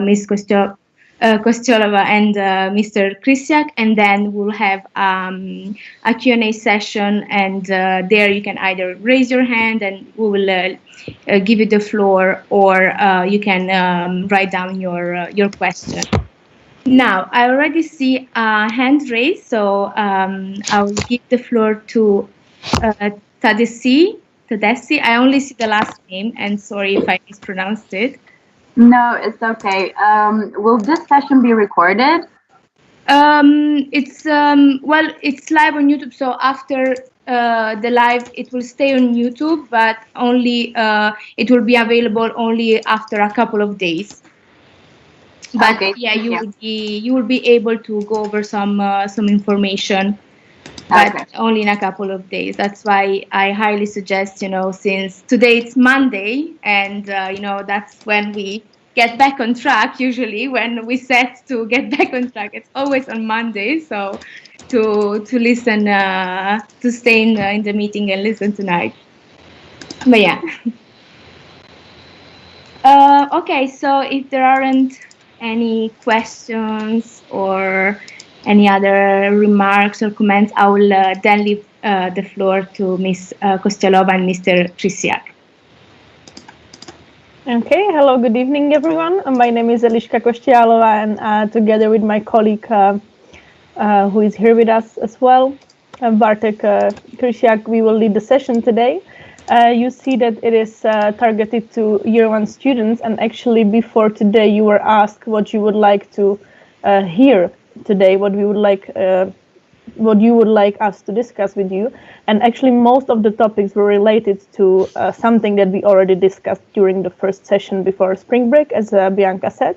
Ms. Kostyolova and Mr. Krysiak, and then we'll have a Q&A session, and there you can either raise your hand and we will give you the floor, or you can write down your question. Now, I already see a hand raised, so I will give the floor to Tadesi. I only see the last name, and sorry if I mispronounced it. No, it's okay. Will this session be recorded? It's live on YouTube, so after the live, it will stay on YouTube, but only it will be available only after a couple of days. But okay, yeah, you will be able to go over some information, but okay. only in a couple of days. That's why I highly suggest, since today it's Monday, and that's when we get back on track. Usually, when we set to get back on track, it's always on Monday. So to listen, to stay in the meeting and listen tonight. But yeah. Okay, so if there aren't any questions or any other remarks or comments, I will then leave the floor to Ms. Kostyolova and Mr. Krysiak. Okay, hello, good evening, everyone. My name is Eliška Kostyolova, and together with my colleague who is here with us as well, Bartosz Krysiak, we will lead the session today. You see that it is targeted to Year 1 students, and actually before today you were asked what you would like to hear today, what you would like us to discuss with you. And actually most of the topics were related to something that we already discussed during the first session before spring break, as Bianca said.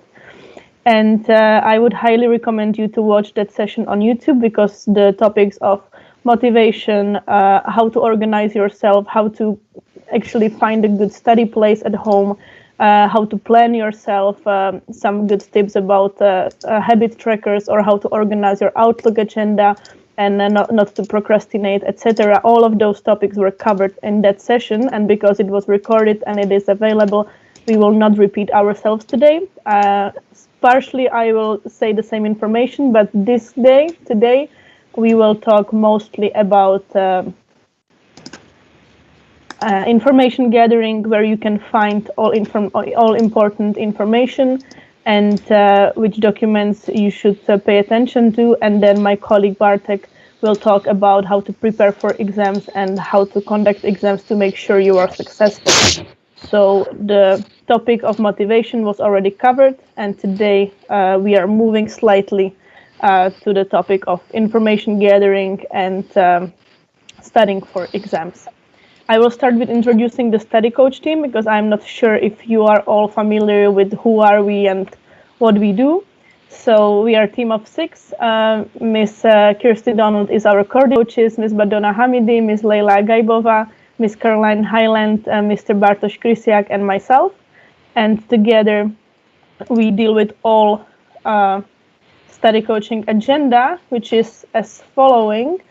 And I would highly recommend you to watch that session on YouTube, because the topics of motivation, how to organize yourself, how to actually find a good study place at home, how to plan yourself, some good tips about habit trackers, or how to organize your Outlook agenda and not to procrastinate, etc. All of those topics were covered in that session, and because it was recorded and it is available, we will not repeat ourselves today. Partially I will say the same information, but today, we will talk mostly about information gathering, where you can find all important information, and which documents you should pay attention to. And then my colleague Bartek will talk about how to prepare for exams and how to conduct exams to make sure you are successful. So the topic of motivation was already covered, and today we are moving slightly to the topic of information gathering and studying for exams. I will start with introducing the study coach team, because I'm not sure if you are all familiar with who are we and what we do. So we are a team of 6. Miss Kirsty Donald is our coordinator, Miss Badona Hamidi, Miss Leila Gaibova, Miss Caroline Highland, Mr. Bartosz Krysiak, and myself. And together we deal with all study coaching agenda, which is as following.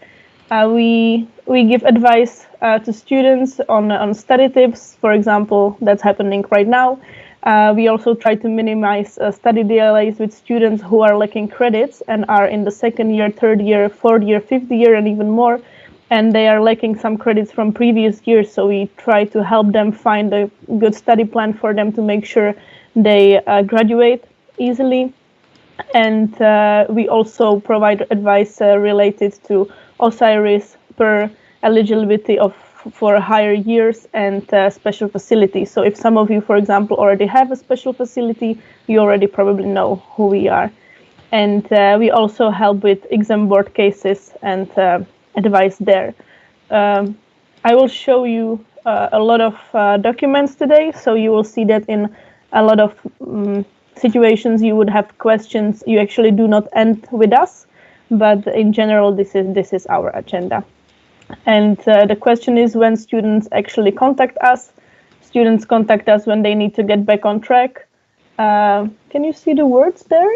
We give advice to students on study tips, for example, that's happening right now. We also try to minimize study delays with students who are lacking credits and are in the 2nd year, 3rd year, 4th year, 5th year, and even more, and they are lacking some credits from previous years. So we try to help them find a good study plan for them to make sure they graduate easily. And we also provide advice related to OSIRIS per eligibility for higher years and special facilities. So if some of you, for example, already have a special facility, you already probably know who we are. And we also help with exam board cases and advice there. I will show you a lot of documents today, so you will see that in a lot of situations you would have questions. You actually do not end with us, but in general this is our agenda. And the question is when students actually contact us. Students contact us when they need to get back on track. Can you see the words there?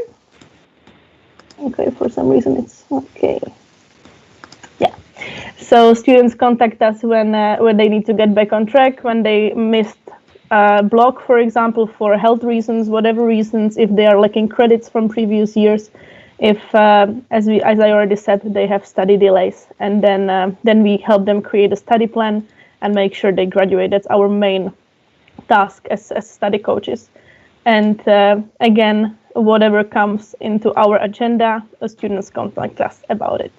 Okay, for some reason it's okay. Yeah. So students contact us when they need to get back on track, when they missed block, for example, for health reasons, whatever reasons, if they are lacking credits from previous years, if, as I already said, they have study delays, and then we help them create a study plan and make sure they graduate. That's our main task as study coaches. And again, whatever comes into our agenda, the students contact us about it.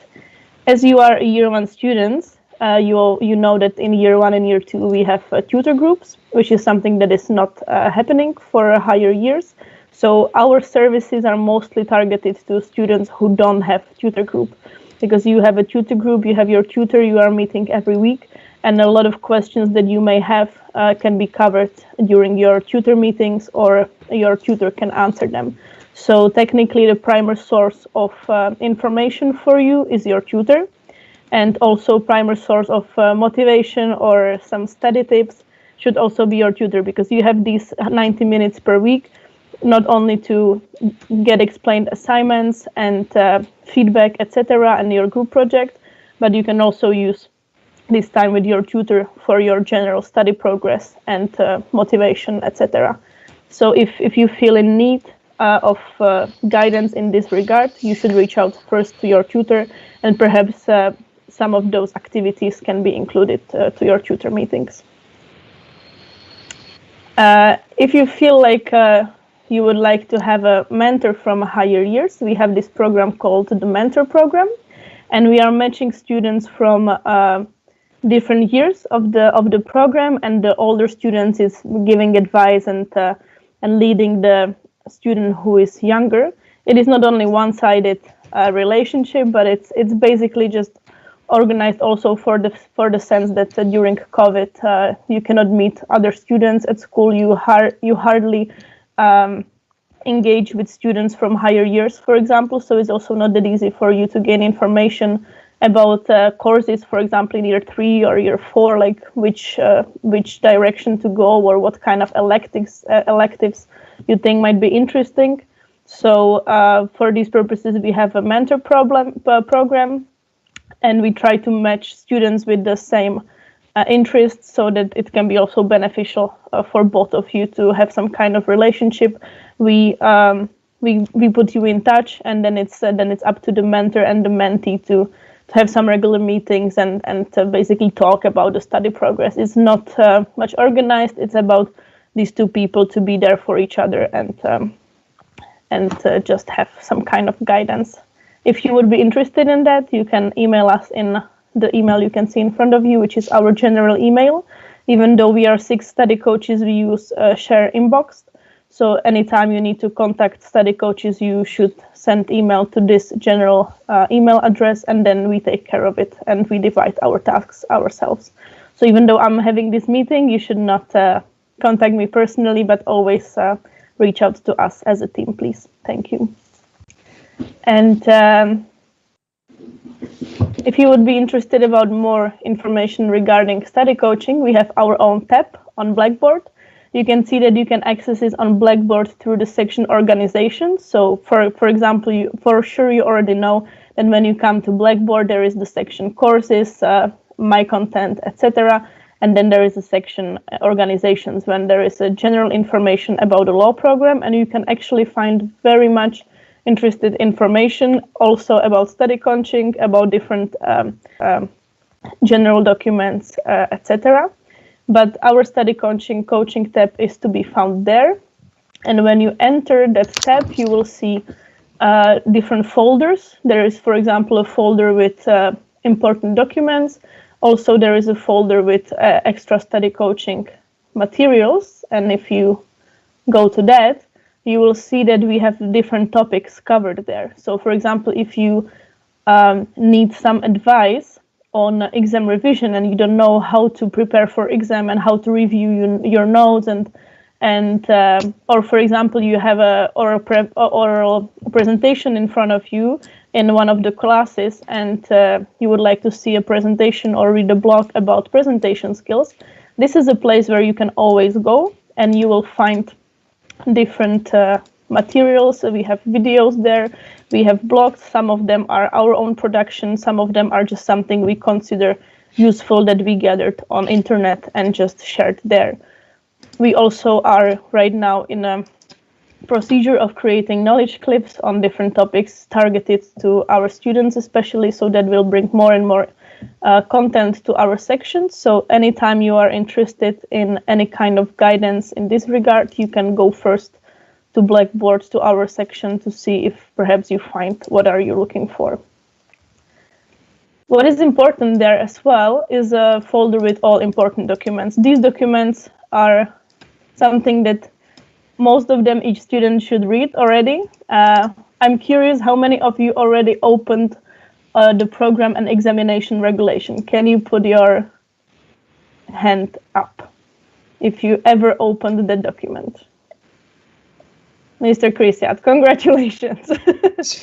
As you are year one students, you know that in year one and year two we have tutor groups, which is something that is not happening for higher years. So our services are mostly targeted to students who don't have tutor group, because you have a tutor group, you have your tutor, you are meeting every week, and a lot of questions that you may have can be covered during your tutor meetings, or your tutor can answer them. So technically the primary source of information for you is your tutor, and also primary source of motivation or some study tips should also be your tutor, because you have these 90 minutes per week, not only to get explained assignments and feedback, etc., and your group project, but you can also use this time with your tutor for your general study progress and motivation, etc. So if you feel in need of guidance in this regard, you should reach out first to your tutor, and perhaps some of those activities can be included to your tutor meetings. If you feel like you would like to have a mentor from higher years, we have this program called the Mentor Program, and we are matching students from different years of the program, and the older students is giving advice and leading the student who is younger. It is not only one-sided relationship, but it's basically just organized also for the sense that during COVID you cannot meet other students at school. You hardly engage with students from higher years, for example. So it's also not that easy for you to gain information about courses, for example, in year 3 or year 4, like which direction to go, or what kind of electives you think might be interesting. So for these purposes, we have a mentor program, and we try to match students with the same interests, so that it can be also beneficial for both of you to have some kind of relationship. We put you in touch, and then it's up to the mentor and the mentee to have some regular meetings and to basically talk about the study progress. It's not much organized. It's about these two people to be there for each other and just have some kind of guidance. If you would be interested in that, you can email us in the email you can see in front of you, which is our general email. Even though we are 6 study coaches, we use share inbox. So anytime you need to contact study coaches, you should send email to this general email address, and then we take care of it, and we divide our tasks ourselves. So even though I'm having this meeting, you should not contact me personally, but always reach out to us as a team, please. Thank you. And if you would be interested about more information regarding study coaching, we have our own tab on Blackboard. You can see that you can access it on Blackboard through the section organization. So for example, you already know that when you come to Blackboard, there is the section courses, my content, etc. And then there is a section organizations, when there is a general information about the law program, and you can actually find very much interested information also about study coaching, about different general documents, etc. But our study coaching tab is to be found there. And when you enter that tab, you will see different folders. There is, for example, a folder with important documents. Also, there is a folder with extra study coaching materials. And if you go to that, you will see that we have different topics covered there. So, for example, if you need some advice on exam revision and you don't know how to prepare for exam and how to review your notes, or for example, you have a oral presentation in front of you in one of the classes, and you would like to see a presentation or read a blog about presentation skills, this is a place where you can always go, and you will find different materials. So we have videos there, we have blogs. Some of them are our own production, some of them are just something we consider useful that we gathered on internet and just shared there. We also are right now in a procedure of creating knowledge clips on different topics targeted to our students, especially, so that will bring more and more content to our sections. So anytime you are interested in any kind of guidance in this regard, you can go first to Blackboard, to our section, to see if perhaps you find what are you looking for. What is important there as well is a folder with all important documents. These documents are something that most of them each student should read already. I'm curious how many of you already opened the program and examination regulation. Can you put your hand up if you ever opened the document? Mr. Krysiak, congratulations.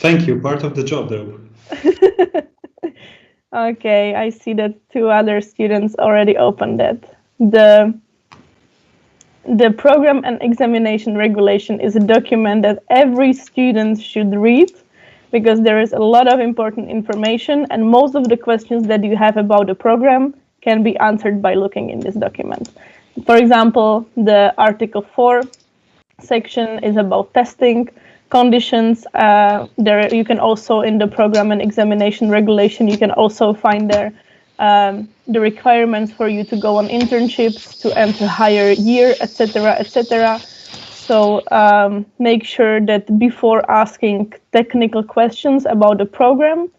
Thank you, part of the job though. Okay, I see that 2 other students already opened it. The program and examination regulation is a document that every student should read, because there is a lot of important information, and most of the questions that you have about the program can be answered by looking in this document. For example, the Article 4 section is about testing conditions. There you can also, in the program and examination regulation, you can also find there the requirements for you to go on internships, to enter higher year, etc., etc. So make sure that before asking technical questions about the program,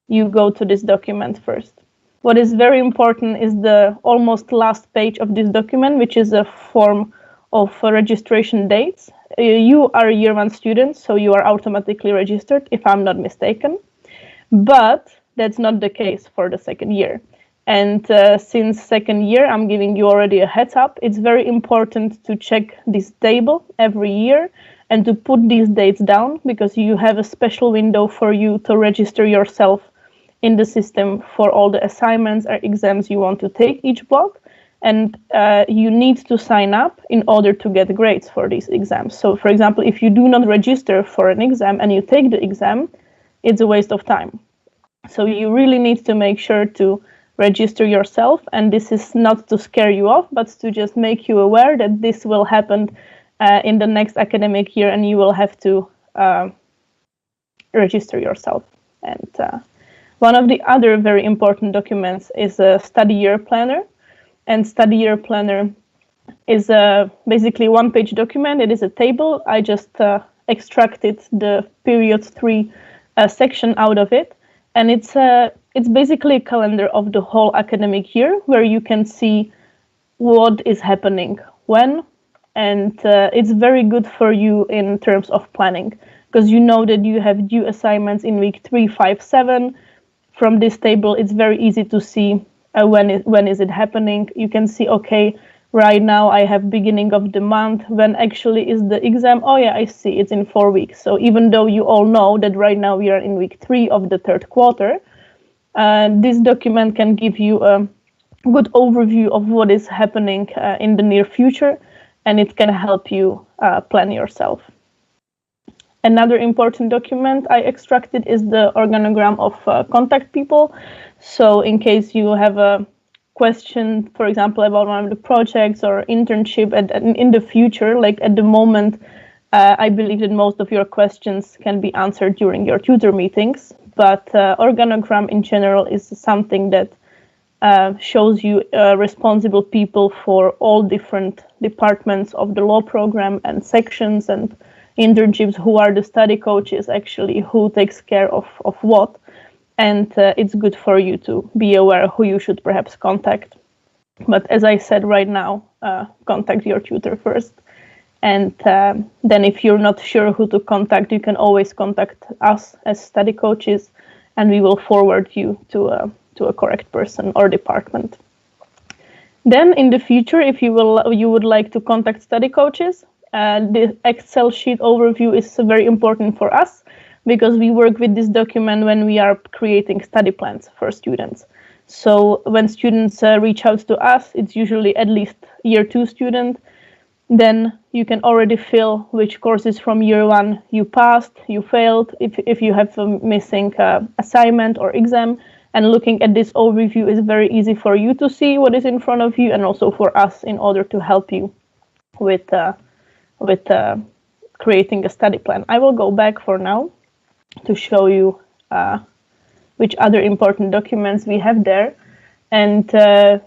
you go to this document first. What is very important is the almost last page of this document, which is a form of registration dates. You are a year 1 student, so you are automatically registered, if I'm not mistaken. But that's not the case for the second year. And since second year, I'm giving you already a heads up. It's very important to check this table every year and to put these dates down, because you have a special window for you to register yourself in the system for all the assignments or exams you want to take each block. And you need to sign up in order to get grades for these exams. So for example, if you do not register for an exam and you take the exam, it's a waste of time. So you really need to make sure to register yourself, and this is not to scare you off, but to just make you aware that this will happen in the next academic year, and you will have to register yourself. And one of the other very important documents is a study year planner. And study year planner is basically 1-page document. It is a table. I just extracted the period 3 section out of it, and it's basically a calendar of the whole academic year, where you can see what is happening when, and it's very good for you in terms of planning, because you know that you have due assignments in week 3, 5, 7. From this table, it's very easy to see when is it happening. You can see, okay, right now I have beginning of the month. When actually is the exam? Oh yeah, I see, it's in 4 weeks. So even though you all know that right now we are in week 3 of the 3rd quarter, this document can give you a good overview of what is happening in the near future, and it can help you plan yourself. Another important document I extracted is the organogram of contact people. So in case you have a question, for example, about one of the projects or internship in the future, like at the moment, I believe that most of your questions can be answered during your tutor meetings, but organogram in general is something that shows you responsible people for all different departments of the law program and sections and internships, who are the study coaches actually, who takes care of what. And it's good for you to be aware who you should perhaps contact. But as I said right now, contact your tutor first. And then if you're not sure who to contact, you can always contact us as study coaches, and we will forward you to a correct person or department. Then in the future, if you would like to contact study coaches, the Excel sheet overview is very important for us, because we work with this document when we are creating study plans for students. So when students reach out to us, it's usually at least year 2 student. Then you can already fill which courses from year 1 you passed, you failed, if you have a missing assignment or exam. And looking at this overview is very easy for you to see what is in front of you, and also for us in order to help you with creating a study plan. I will go back for now to show you which other important documents we have there. And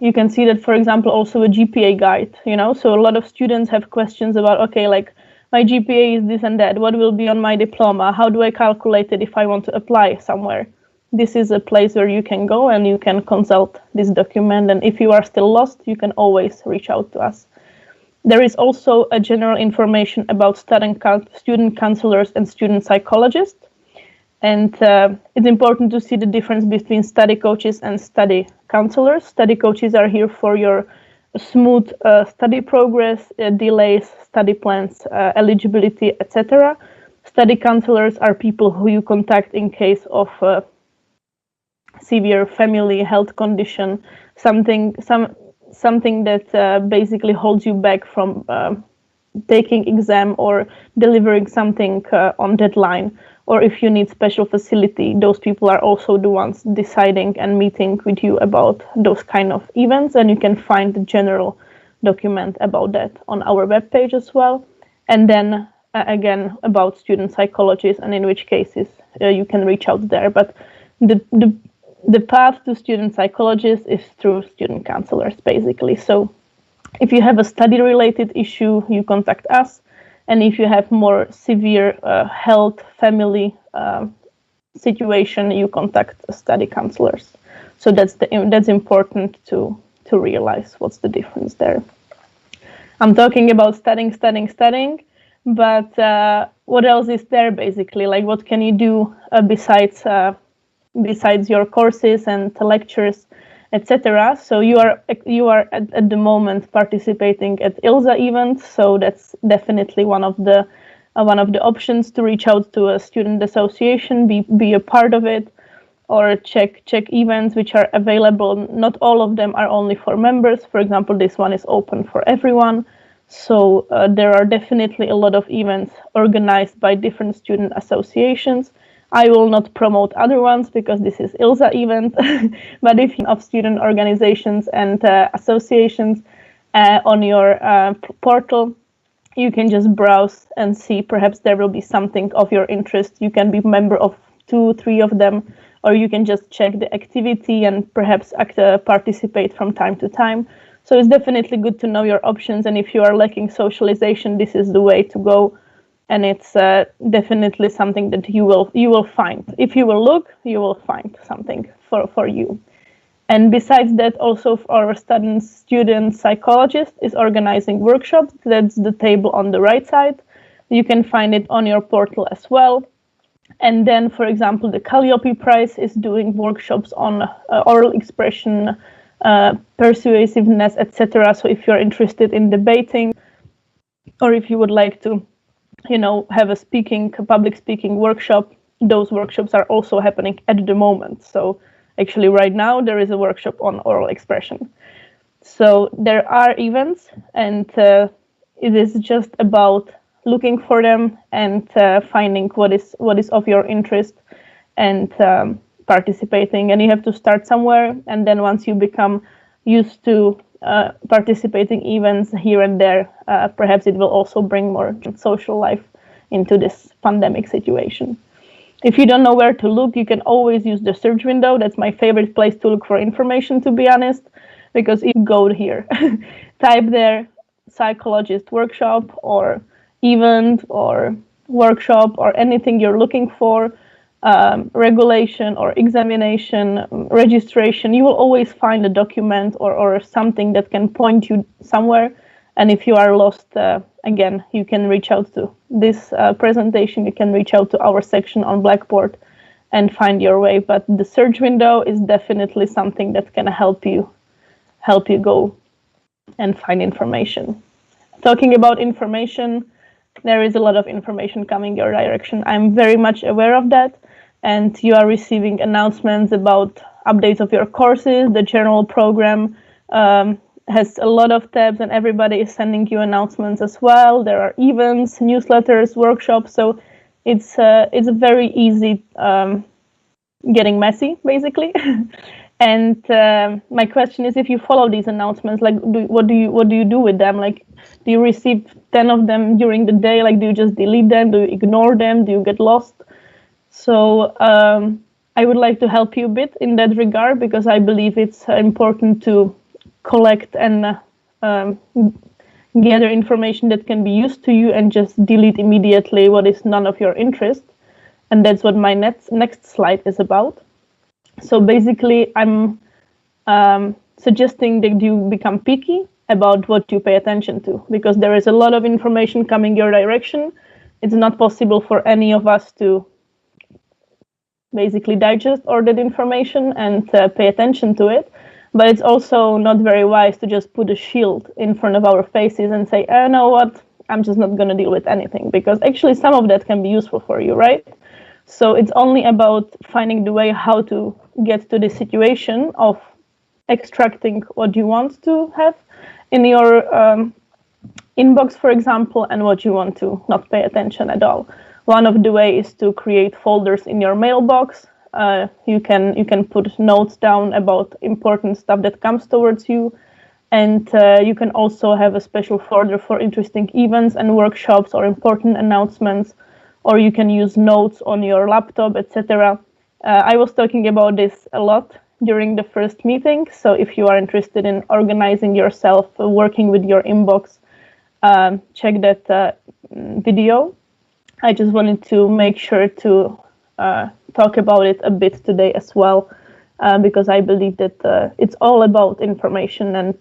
you can see that, for example, also a GPA guide, so a lot of students have questions about, okay, like my GPA is this and that, what will be on my diploma? How do I calculate it if I want to apply somewhere? This is a place where you can go and you can consult this document. And if you are still lost, you can always reach out to us. There is also a general information about student counselors and student psychologists. And it's important to see the difference between study coaches and study counselors. Study coaches are here for your smooth study progress, delays, study plans, eligibility, etc. Study counselors are people who you contact in case of severe family health condition, something that basically holds you back from taking exam or delivering something on deadline. Or if you need special facility, those people are also the ones deciding and meeting with you about those kind of events. And you can find the general document about that on our webpage as well. And then again, about student psychologists and in which cases you can reach out there. But the path to student psychologists is through student counselors, basically. So if you have a study-related issue, you contact us. And if you have more severe health, family situation, you contact study counselors. So that's important to realize what's the difference there. I'm talking about studying, but what else is there basically? Like, what can you do besides your courses and lectures, etc. So you are at the moment participating at ILSA events, so that's definitely one of the options to reach out to a student association, be a part of it, or check events which are available. Not all of them are only for members. For example, this one is open for everyone. So there are definitely a lot of events organized by different student associations. I will not promote other ones because this is ILSA event, but if you have student organizations and associations on your portal, you can just browse and see perhaps there will be something of your interest. You can be a member of 2-3 of them, or you can just check the activity and perhaps participate from time to time. So it's definitely good to know your options, and if you are lacking socialization, this is the way to go. And it's definitely something that you will find. If you will look, you will find something for you. And besides that, also our student psychologist is organizing workshops. That's the table on the right side. You can find it on your portal as well. And then, for example, the Calliope Prize is doing workshops on oral expression, persuasiveness, etc. So if you're interested in debating, or if you would like to have a public speaking workshop, those workshops are also happening at the moment. So actually right now there is a workshop on oral expression. So there are events, and it is just about looking for them and finding what is of your interest and participating. And you have to start somewhere, and then once you become used to participating events here and there, perhaps it will also bring more social life into this pandemic situation. If you don't know where to look, you can always use the search window. That's my favorite place to look for information, to be honest, because if you go here, type there psychologist workshop or event or workshop or anything you're looking for, regulation or examination, registration, you will always find a document or something that can point you somewhere. And if you are lost, again, you can reach out to this presentation, you can reach out to our section on Blackboard and find your way. But the search window is definitely something that can help you go and find information. Talking about information, there is a lot of information coming your direction. I'm very much aware of that. And you are receiving announcements about updates of your courses. The general program has a lot of tabs, and everybody is sending you announcements as well. There are events, newsletters, workshops. So it's a very easy getting messy, basically. And my question is, if you follow these announcements, like, what do you do with them? Like, do you receive 10 of them during the day? Like, do you just delete them? Do you ignore them? Do you get lost? So I would like to help you a bit in that regard, because I believe it's important to collect and gather information that can be used to you and just delete immediately what is none of your interest. And that's what my next slide is about. So basically, I'm suggesting that you become picky about what you pay attention to, because there is a lot of information coming your direction. It's not possible for any of us to basically digest all that information and pay attention to it. But it's also not very wise to just put a shield in front of our faces and say, oh, know what, I'm just not going to deal with anything, because actually some of that can be useful for you, right? So it's only about finding the way how to get to the situation of extracting what you want to have in your inbox, for example, and what you want to not pay attention at all. One of the ways is to create folders in your mailbox. You can put notes down about important stuff that comes towards you, and you can also have a special folder for interesting events and workshops or important announcements, or you can use notes on your laptop, etc. I was talking about this a lot during the first meeting, so if you are interested in organizing yourself, working with your inbox, check that video. I just wanted to make sure to talk about it a bit today as well, because I believe that it's all about information, and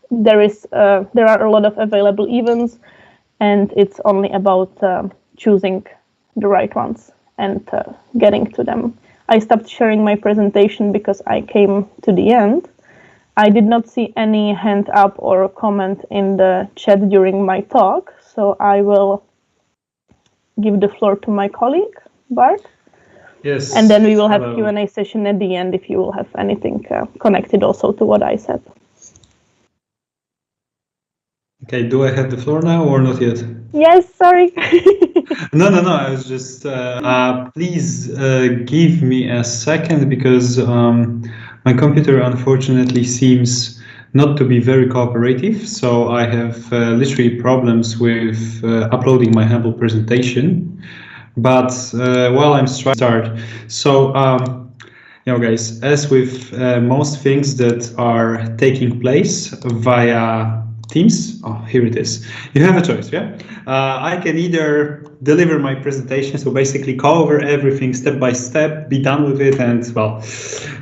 there are a lot of available events, and it's only about choosing the right ones and getting to them. I stopped sharing my presentation because I came to the end. I did not see any hand up or comment in the chat during my talk, so I will give the floor to my colleague, Bart. Yes. And then we will have hello. Q&A session at the end if you will have anything connected also to what I said. Okay, do I have the floor now or not yet? Yes, sorry. No, I was just, please give me a second, because my computer unfortunately seems not to be very cooperative. So I have literally problems with uploading my humble presentation. But while I'm trying to start, so guys, as with most things that are taking place via Teams, here it is. You have a choice, yeah? I can either deliver my presentation, so basically go over everything step by step, be done with it, and well,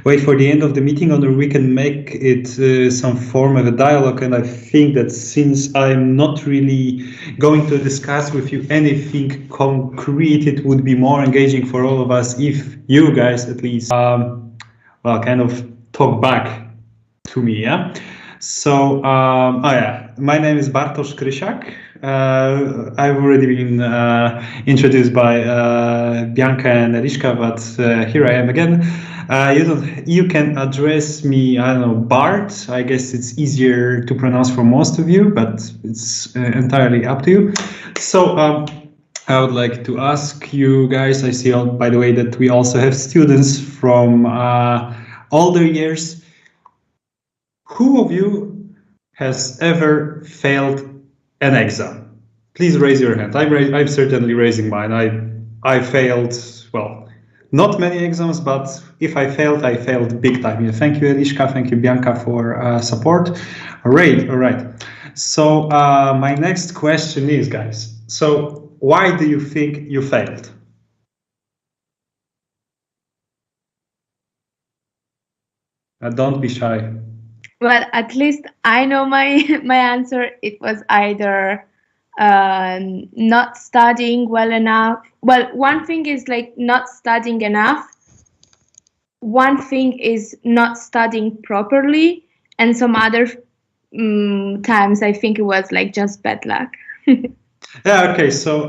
wait for the end of the meeting, or we can make it some form of a dialogue. And I think that since I'm not really going to discuss with you anything concrete, it would be more engaging for all of us if you guys at least, kind of talk back to me, yeah? So, my name is Bartosz. I've already been introduced by Bianca and Eliška, but here I am again. You can address me, I don't know, Bart. I guess it's easier to pronounce for most of you, but it's entirely up to you. So, I would like to ask you guys, I see, by the way, that we also have students from older years. Who of you has ever failed an exam? Please raise your hand. I'm certainly raising mine. I failed, well, not many exams, but if I failed big time. Yeah, thank you, Eliška. Thank you, Bianca, for support. All right. So my next question is, guys, so why do you think you failed? Don't be shy. Well, at least I know my answer. It was either not studying well enough. Well, one thing is like not studying enough. One thing is not studying properly, and some other times I think it was like just bad luck. Yeah, okay, so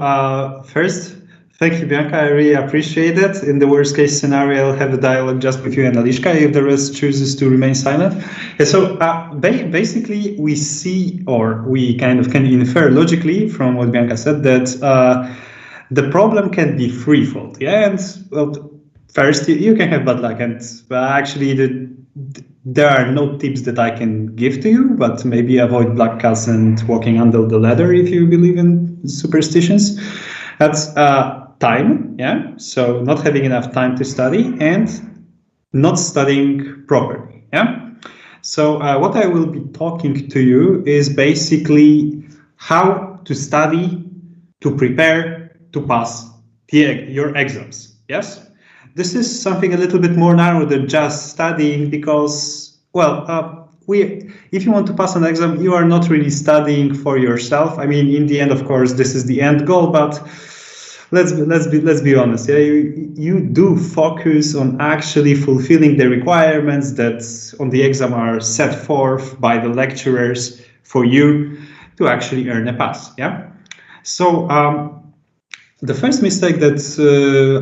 first, thank you, Bianca. I really appreciate it. In the worst case scenario, I'll have a dialogue just with you and Eliška if the rest chooses to remain silent. Yeah, so basically, we see, or we kind of can infer logically from what Bianca said, that the problem can be threefold. Yeah, and well, first, you can have bad luck, and actually there are no tips that I can give to you, but maybe avoid black cats and walking under the ladder if you believe in superstitions. That's time, yeah? So not having enough time to study and not studying properly, yeah? So what I will be talking to you is basically how to study, to prepare, to pass your exams, yes? This is something a little bit more narrow than just studying because, well, if you want to pass an exam, you are not really studying for yourself. I mean, in the end, of course, this is the end goal, but let's be honest. Yeah, you do focus on actually fulfilling the requirements that on the exam are set forth by the lecturers for you to actually earn a pass. Yeah. So the first mistake that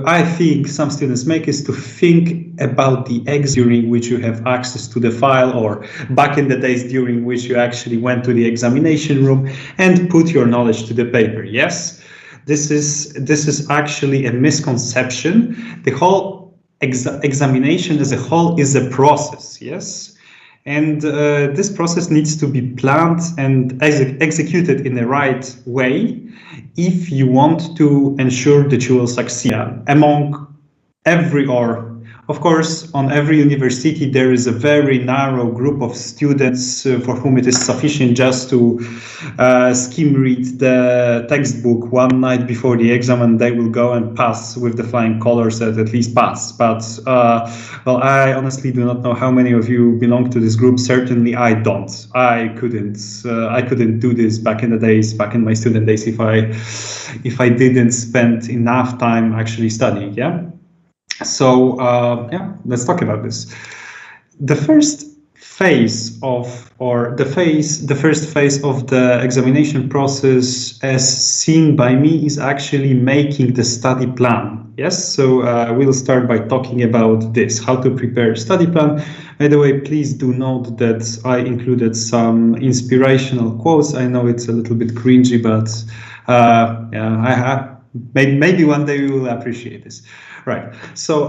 I think some students make is to think about the exam during which you have access to the file, or back in the days during which you actually went to the examination room and put your knowledge to the paper. Yes, this is actually a misconception. The whole examination as a whole is a process. Yes. And this process needs to be planned and executed in the right way if you want to ensure that you will succeed. Among of course, on every university, there is a very narrow group of students for whom it is sufficient just to skim read the textbook one night before the exam, and they will go and pass with the flying colors at least pass. But, well, I honestly do not know how many of you belong to this group. Certainly I don't. I couldn't do this back in the days, back in my student days, if I didn't spend enough time actually studying, yeah? So yeah, let's talk about this. The first phase of the examination process, as seen by me, is actually making the study plan. Yes, so we'll start by talking about this, how to prepare a study plan. By the way, please do note that I included some inspirational quotes. I know it's a little bit cringy, but yeah, maybe one day you will appreciate this. Right, so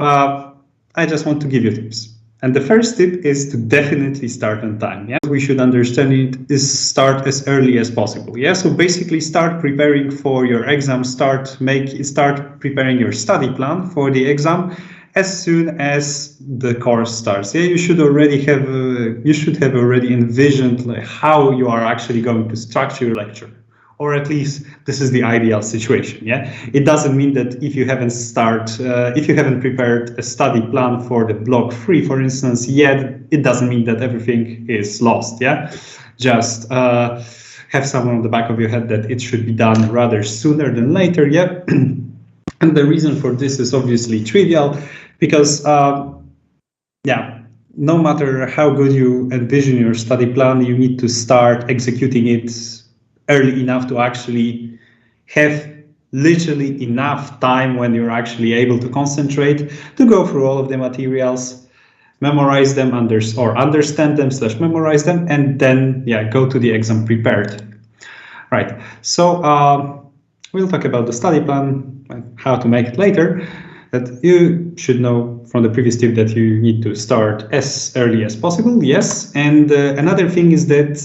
I just want to give you tips. And the first tip is to definitely start on time. Yeah, we should understand it is start as early as possible. Yeah, so basically start preparing for your exam, start preparing your study plan for the exam as soon as the course starts. Yeah, you should have already envisioned like how you are actually going to structure your lecture. Or at least this is the ideal situation. Yeah, it doesn't mean that if you haven't prepared a study plan for the block 3, for instance, yet it doesn't mean that everything is lost. Yeah, just have someone on the back of your head that it should be done rather sooner than later. Yeah, and the reason for this is obviously trivial, because yeah, no matter how good you envision your study plan, you need to start executing it early enough to actually have literally enough time when you're actually able to concentrate to go through all of the materials, memorize them, understand them / memorize them, and then go to the exam prepared. Right, so we'll talk about the study plan, how to make it later. That you should know from the previous tip that you need to start as early as possible. Yes, and another thing is that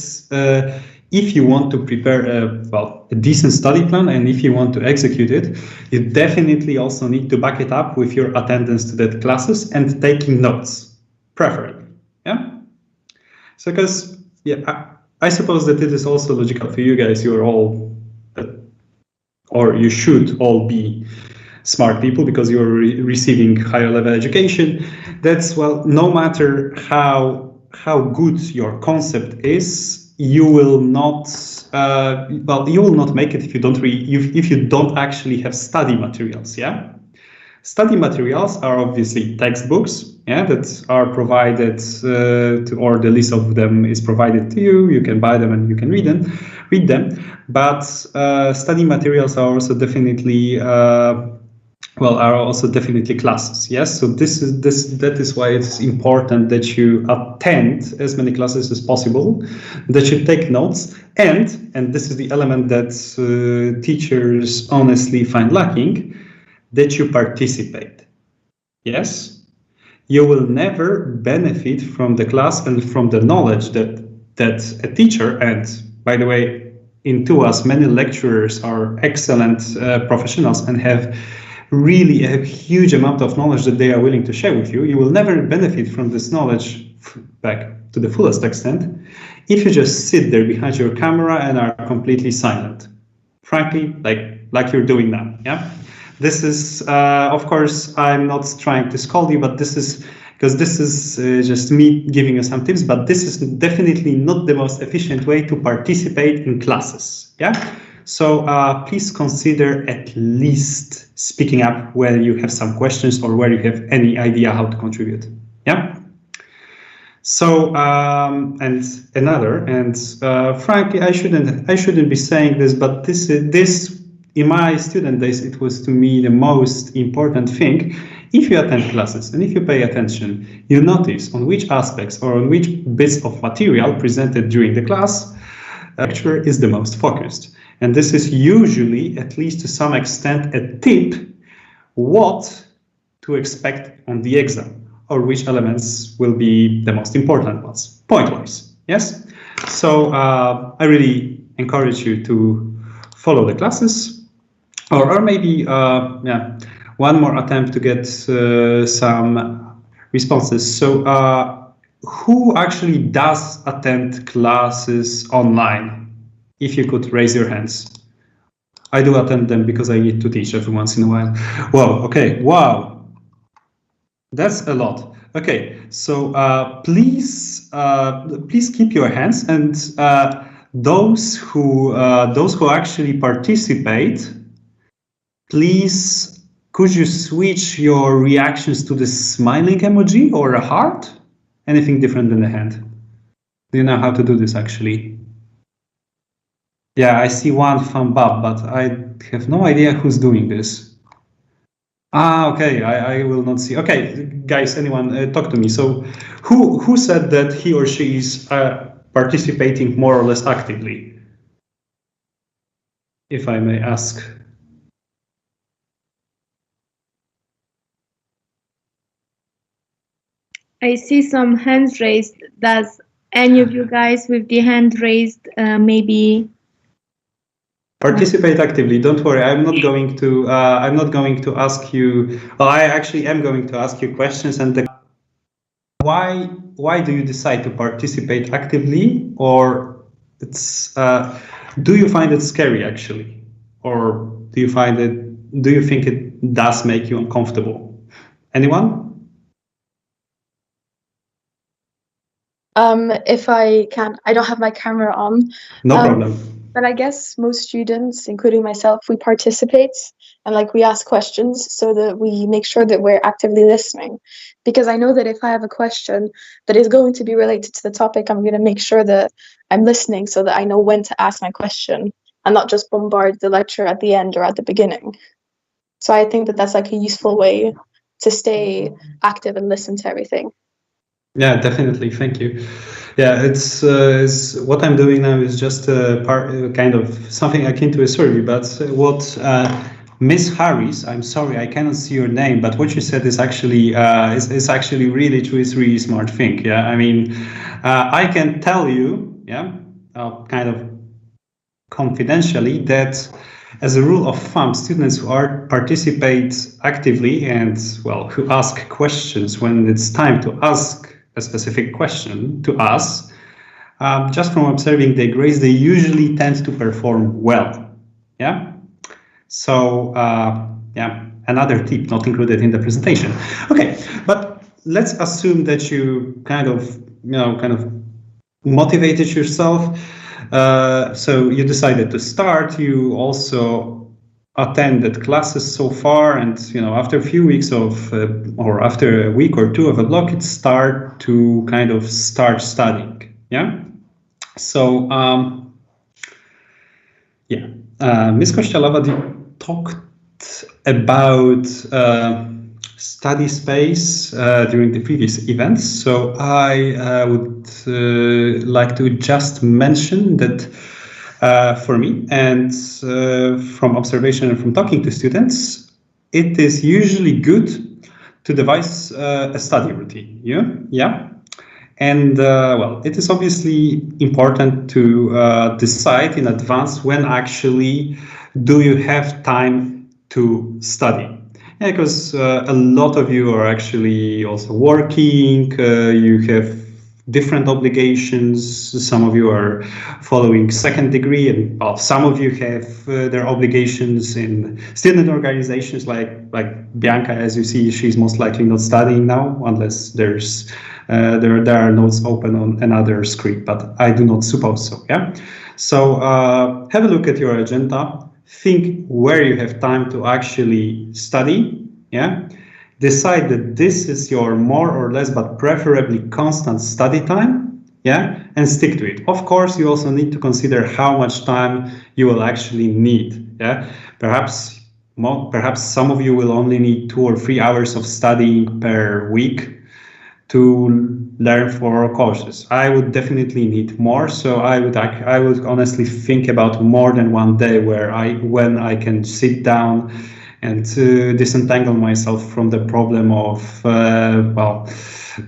if you want to prepare a decent study plan and if you want to execute it, you definitely also need to back it up with your attendance to that classes and taking notes, preferably. Yeah. So, because I suppose that it is also logical for you guys. You are all, or you should all be smart people because you are receiving higher level education. That's, well, no matter how good your concept is, you will not make it if you don't actually have study materials. Yeah, study materials are obviously textbooks, that are provided or the list of them is provided to you. You can buy them and you can read them. But study materials are also definitely classes. Yes, so that is why it's important that you attend as many classes as possible, that you take notes, and this is the element that teachers honestly find lacking, that you participate. yes, you will never benefit from the class and from the knowledge that a teacher, and by the way, in TUAS, many lecturers are excellent professionals and have really a huge amount of knowledge that they are willing to share with you. You will never benefit from this knowledge back to the fullest extent if you just sit there behind your camera and are completely silent. Frankly, like you're doing now, yeah? This is, of course, I'm not trying to scold you, but this is, because this is just me giving you some tips, but this is definitely not the most efficient way to participate in classes, yeah? So please consider at least speaking up where you have some questions or where you have any idea how to contribute, yeah? So and another, and frankly, I shouldn't be saying this, but this in my student days, it was to me the most important thing. If you attend classes and if you pay attention, you notice on which aspects or on which bits of material presented during the class the lecturer is the most focused. And this is usually, at least to some extent, a tip what to expect on the exam, or which elements will be the most important ones, point-wise, yes? So I really encourage you to follow the classes, or maybe, yeah, one more attempt to get some responses. So who actually does attend classes online? If you could raise your hands. I do attend them because I need to teach every once in a while. Wow, okay, wow. That's a lot. Okay, so please keep your hands, and those who actually participate, please could you switch your reactions to the smiling emoji or a heart? Anything different than the hand? Do you know how to do this actually? Yeah, I see one thumb up, but I have no idea who's doing this. Ah, okay, I will not see. Okay, guys, anyone talk to me. So who said that he or she is participating more or less actively? If I may ask. I see some hands raised. Does any of you guys with the hand raised maybe participate actively? Don't worry. I'm not going to ask you. Well, I actually am going to ask you questions. And why do you decide to participate actively, or it's do you find it scary actually, or do you think it does make you uncomfortable? Anyone? If I can, I don't have my camera on. No problem. But I guess most students, including myself, we participate and we ask questions so that we make sure that we're actively listening. Because I know that if I have a question that is going to be related to the topic, I'm going to make sure that I'm listening so that I know when to ask my question and not just bombard the lecture at the end or at the beginning. So I think that that's a useful way to stay active and listen to everything. Yeah, definitely. Thank you. Yeah, it's what I'm doing now is just kind of something akin to a survey. But what Miss Harris, I'm sorry, I cannot see your name, but what you said is actually is actually really true. It's really smart thing. Yeah, I mean, I can tell you, yeah, kind of confidentially that. As a rule of thumb, students who participate actively and who ask questions when it's time to ask a specific question to us, just from observing their grades, they usually tend to perform well. Yeah. So yeah, another tip not included in the presentation. Okay, but let's assume that you kind of motivated yourself. So you decided to start. You also attended classes so far, and after a few weeks of, or after a week or two of a block, it's start studying. Yeah. So yeah, Ms. Kościelova talked about study space during the previous events. So I would like to just mention that for me, and from observation and from talking to students, it is usually good to devise a study routine. Yeah. And well, it is obviously important to decide in advance when actually do you have time to study. Yeah, because a lot of you are actually also working, you have different obligations, some of you are following second degree, and well, some of you have their obligations in student organizations like Bianca. As you see, she's most likely not studying now unless there's there are notes open on another screen, but I do not suppose so. Yeah, so have a look at your agenda, think where you have time to actually study. Yeah, decide that this is your more or less, but preferably constant study time. Yeah, and stick to it. Of course, you also need to consider how much time you will actually need. Yeah, perhaps some of you will only need 2 or 3 hours of studying per week to learn for courses. I would definitely need more, so I would honestly think about more than one day when I can sit down and disentangle myself from the problem of well,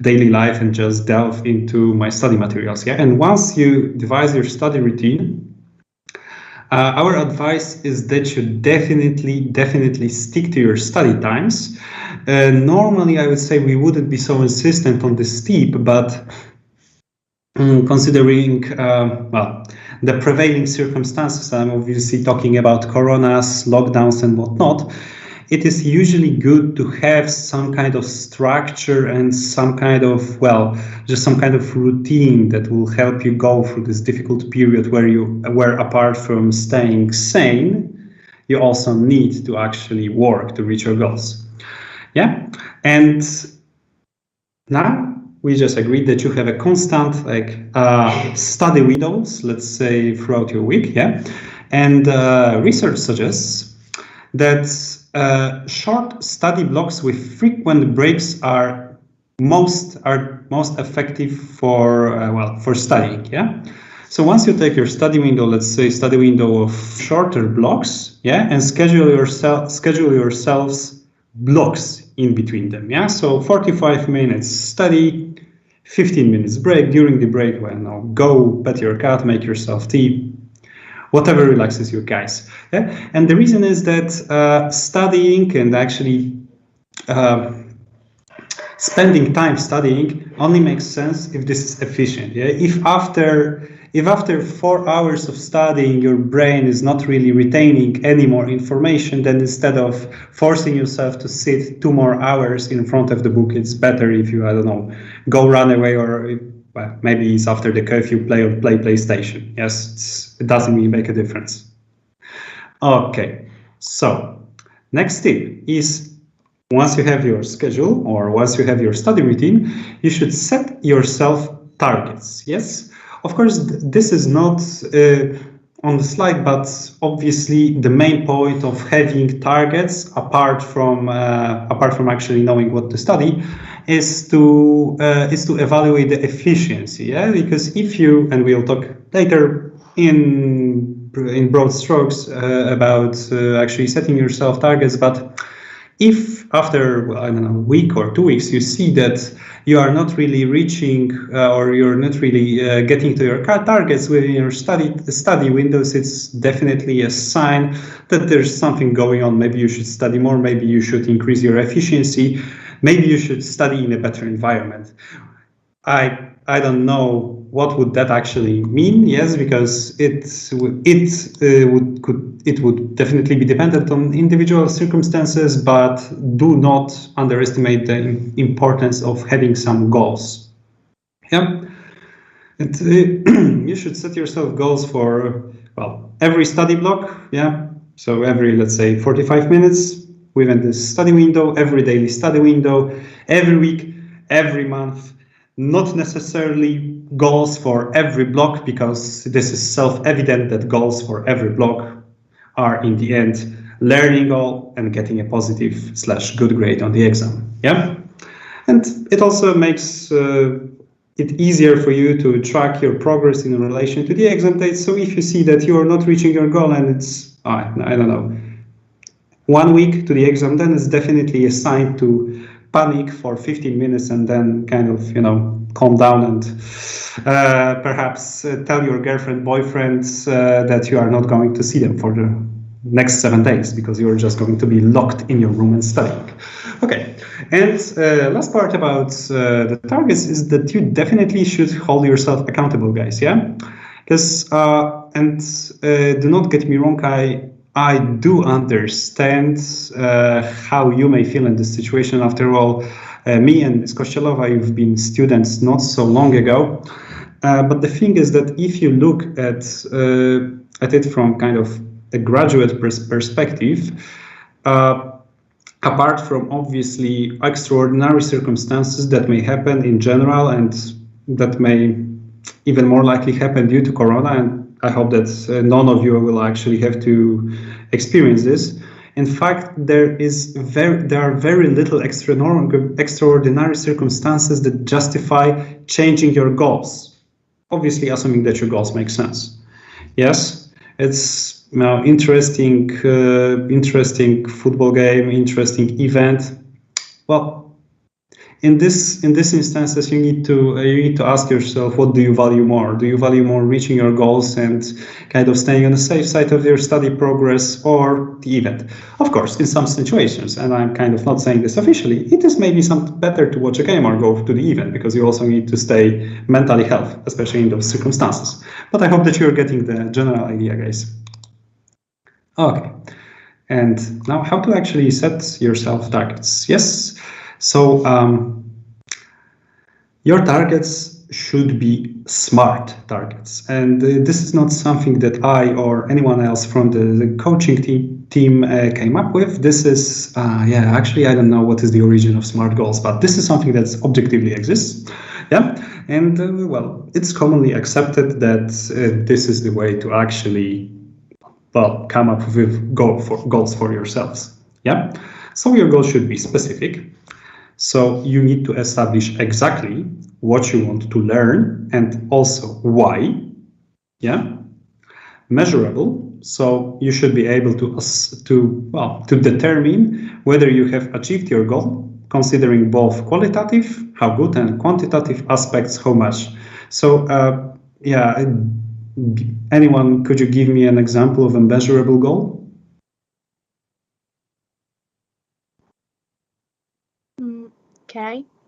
daily life and just delve into my study materials. Yeah, and once you devise your study routine, our advice is that you definitely stick to your study times. Normally, I would say we wouldn't be so insistent on this tip, but considering well, the prevailing circumstances, I'm obviously talking about coronas, lockdowns, and whatnot, it is usually good to have some kind of structure and some kind of, well, just some kind of routine that will help you go through this difficult period where apart from staying sane, you also need to actually work to reach your goals. Yeah, and now we just agreed that you have a constant study windows, let's say throughout your week. Yeah, and research suggests that short study blocks with frequent breaks are most effective for for studying. Yeah, so once you take your study window, let's say study window of shorter blocks, yeah, and schedule yourselves blocks in between them. Yeah, so 45 minutes study, 15 minutes break. During the break, well, go pet your cat, make yourself tea, whatever relaxes you guys. Yeah? And the reason is that studying and actually spending time studying only makes sense if this is efficient. Yeah? If after 4 hours of studying your brain is not really retaining any more information, then instead of forcing yourself to sit 2 more hours in front of the book, it's better if you, I don't know, go run away, or well, maybe it's after the curfew, play PlayStation. Yes, it doesn't really make a difference. Okay, so next tip is, once you have your schedule or once you have your study routine, you should set yourself targets. Yes, of course, this is not on the slide, but obviously the main point of having targets, apart from actually knowing what to study, is to evaluate the efficiency. Yeah, because if you, and we'll talk later in broad strokes about actually setting yourself targets, but if after, well, I don't know, a week or 2 weeks, you see that you are not really reaching or you're not really getting to your targets within your study windows, it's definitely a sign that there's something going on. Maybe you should study more, maybe you should increase your efficiency, maybe you should study in a better environment. I don't know what would that actually mean. Yes, because it would definitely be dependent on individual circumstances, but do not underestimate the importance of having some goals. Yeah, and you should set yourself goals for, well, every study block. Yeah, so every, let's say, 45 minutes within this study window, every daily study window, every week, every month. Not necessarily goals for every block, because this is self-evident that goals for every block are in the end learning all and getting a positive/good grade on the exam. Yeah, and it also makes it easier for you to track your progress in relation to the exam date. So if you see that you are not reaching your goal and it's, I don't know, 1 week to the exam, then it's definitely a sign to panic for 15 minutes and then kind of, you know, calm down and perhaps tell your girlfriend, boyfriend that you are not going to see them for the next 7 days because you're just going to be locked in your room and studying. Okay, and last part about the targets is that you definitely should hold yourself accountable, guys, yeah? Because, do not get me wrong, I do understand how you may feel in this situation. After all, me and Ms. Kościelova, you've been students not so long ago. But the thing is that if you look at it from kind of a graduate perspective, apart from obviously extraordinary circumstances that may happen in general and that may even more likely happen due to Corona, and I hope that none of you will actually have to experience this. In fact, there are very little extraordinary circumstances that justify changing your goals. Obviously, assuming that your goals make sense. Yes, it's interesting football game, interesting event. Well, in this instances, you need to ask yourself, what do you value more? Do you value more reaching your goals and kind of staying on the safe side of your study progress, or the event? Of course, in some situations, and I'm kind of not saying this officially, it is maybe better to watch a game or go to the event because you also need to stay mentally healthy, especially in those circumstances. But I hope that you're getting the general idea, guys. Okay, and now how to actually set yourself targets? Yes. So your targets should be SMART targets. And this is not something that I or anyone else from the coaching team came up with. This is, actually, I don't know what is the origin of SMART goals, but this is something that objectively exists. Yeah, and well, it's commonly accepted that this is the way to actually, well, come up with goals for yourselves. Yeah, so your goals should be specific. So you need to establish exactly what you want to learn and also why. Yeah. Measurable. So you should be able to determine whether you have achieved your goal, considering both qualitative, how good, and quantitative aspects, how much. So anyone, could you give me an example of a measurable goal?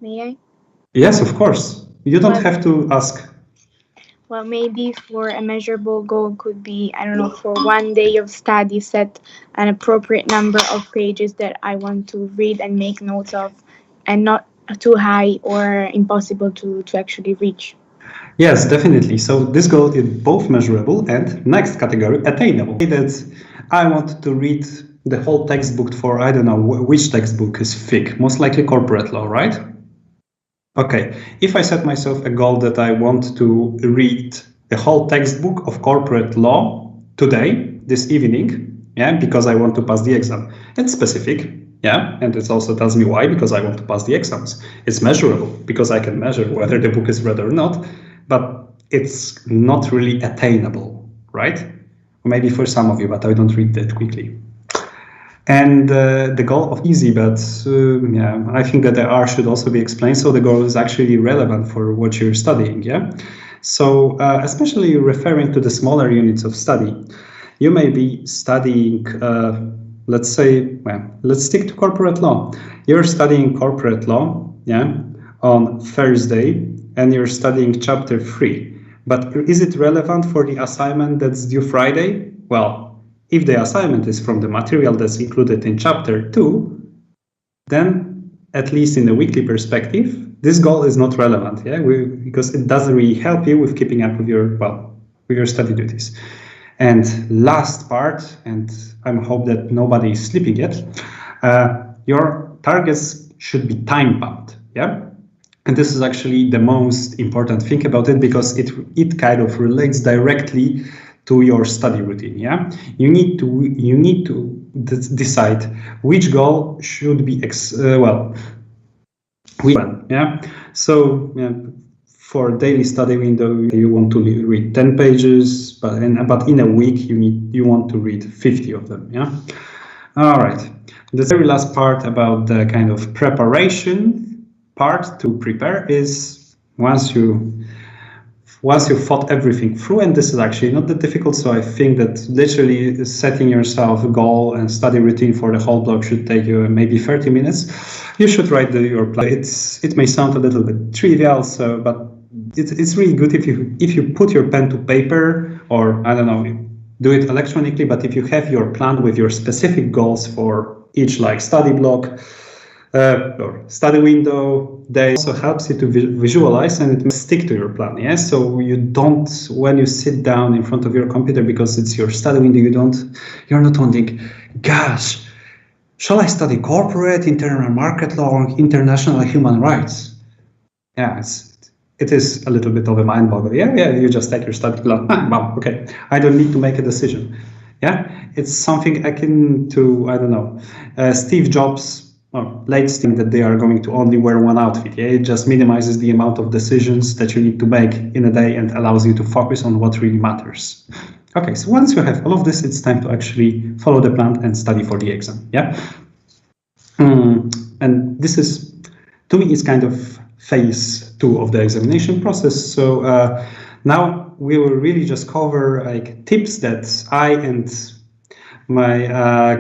May I? Yes, of course. You don't have to ask. Well, maybe for a measurable goal could be, I don't know, for 1 day of study, set an appropriate number of pages that I want to read and make notes of, and not too high or impossible to actually reach. Yes, definitely. So this goal is both measurable and, next category, attainable. That I want to read the whole textbook for, I don't know, which textbook is thick, most likely corporate law, right? Okay, if I set myself a goal that I want to read the whole textbook of corporate law today, this evening, yeah, because I want to pass the exam, it's specific, yeah, and it also tells me why, because I want to pass the exams. It's measurable, because I can measure whether the book is read or not, but it's not really attainable, right? Maybe for some of you, but I don't read that quickly. And the goal of easy, but I think that the R should also be explained. So the goal is actually relevant for what you're studying. Yeah. So especially referring to the smaller units of study, you may be studying, let's say, let's stick to corporate law. You're studying corporate law, yeah, on Thursday, and you're studying chapter 3. But is it relevant for the assignment that's due Friday? Well, if the assignment is from the material that's included in chapter 2, then at least in the weekly perspective, this goal is not relevant, yeah, because it doesn't really help you with keeping up with your study duties. And last part, and I hope that nobody is sleeping yet, your targets should be time-bound, yeah. And this is actually the most important thing about it, because it kind of relates directly to your study routine. Yeah, you need to decide which goal should be yeah. So for daily study window, you want to read 10 pages, but in a week you want to read 50 of them. Yeah. All right. The very last part about the kind of preparation part to prepare is once you thought everything through, and this is actually not that difficult, so I think that literally setting yourself a goal and study routine for the whole block should take you maybe 30 minutes. You should write your plan. It may sound a little bit trivial, but it's really good if you put your pen to paper, or I don't know, do it electronically, but if you have your plan with your specific goals for each study block or study window, they also helps you to visualize, and it stick to your plan. Yes, so you don't, when you sit down in front of your computer because it's your study window, you're not wondering, gosh, shall I study corporate, internal market law, or international human rights? Yeah, it is a little bit of a mind boggle. Yeah, you just take your study plan. Wow, okay, I don't need to make a decision. Yeah, it's something akin to, I don't know, Steve Jobs, late thing that they are going to only wear one outfit. Yeah, it just minimizes the amount of decisions that you need to make in a day and allows you to focus on what really matters. Okay, so once you have all of this, it's time to actually follow the plan and study for the exam. Yeah, and this is, to me, is kind of phase 2 of the examination process. So now we will really just cover tips that I and my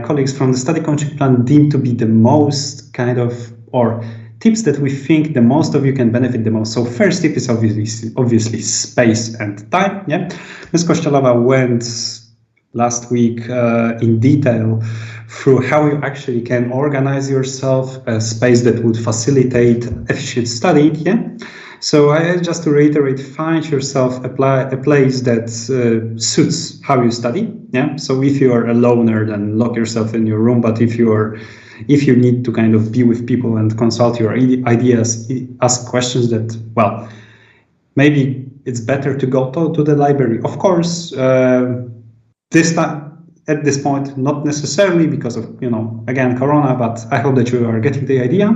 colleagues from the study coaching plan deem to be the most or tips that we think the most of you can benefit the most. So first tip is obviously space and time. Yeah, Ms. Kościelova went last week in detail through how you actually can organize yourself a space that would facilitate efficient studying. Yeah. So just to reiterate, find yourself a place that suits how you study. Yeah. So if you are a loner, then lock yourself in your room. But if you need to kind of be with people and consult your ideas, ask questions that, well, maybe it's better to go to the library. Of course, this time, at this point, not necessarily because of, again, Corona, but I hope that you are getting the idea.